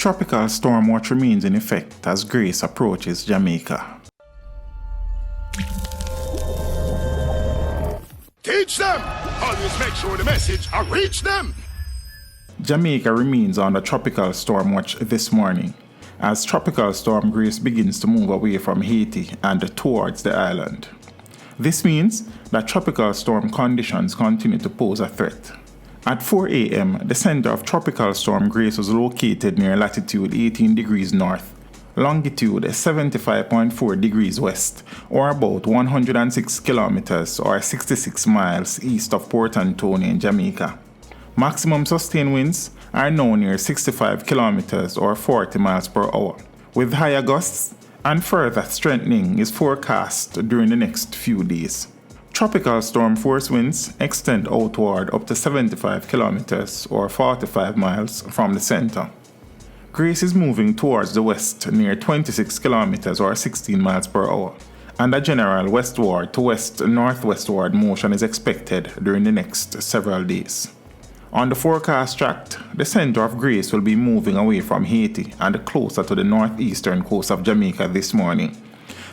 Tropical storm watch remains in effect as Grace approaches Jamaica. Teach them! Always make sure the message reach them! Jamaica remains under tropical storm watch this morning as Tropical Storm Grace begins to move away from Haiti and towards the island. This means that tropical storm conditions continue to pose a threat. At 4 a.m., the center of Tropical Storm Grace was located near latitude 18 degrees north, longitude 75.4 degrees west, or about 106 kilometers or 66 miles east of Port Antonio in Jamaica. Maximum sustained winds are now near 65 kilometers or 40 miles per hour, with higher gusts and further strengthening is forecast during the next few days. Tropical storm force winds extend outward up to 75 kilometers or 45 miles from the center. Grace is moving towards the west near 26 kilometers or 16 miles per hour, and a general westward to west-northwestward motion is expected during the next several days. On the forecast tract, the center of Grace will be moving away from Haiti and closer to the northeastern coast of Jamaica this morning,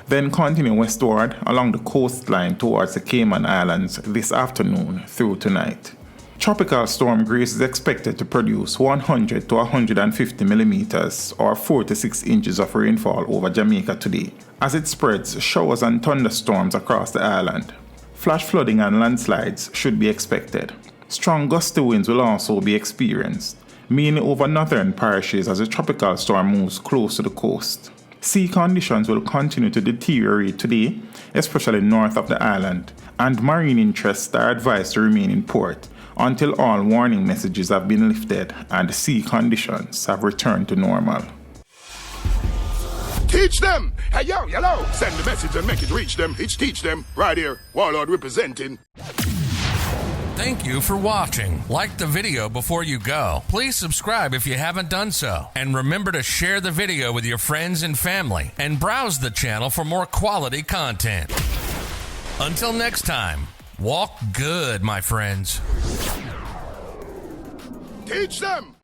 then continue westward along the coastline towards the Cayman Islands this afternoon through tonight. Tropical Storm Grace is expected to produce 100 to 150 millimeters or 4 to 6 inches of rainfall over Jamaica today, as it spreads showers and thunderstorms across the island. Flash flooding and landslides should be expected. Strong gusty winds will also be experienced, mainly over northern parishes as the tropical storm moves close to the coast. Sea conditions will continue to deteriorate today, especially north of the island, and marine interests are advised to remain in port until all warning messages have been lifted and sea conditions have returned to normal. Teach them! Hey yo, hello! Send the message and make it reach them. It's teach them. Right here, Warlord representing. Thank you for watching. Like the video before you go. Please subscribe if you haven't done so. And remember to share the video with your friends and family. And browse the channel for more quality content. Until next time, walk good, my friends. Teach them!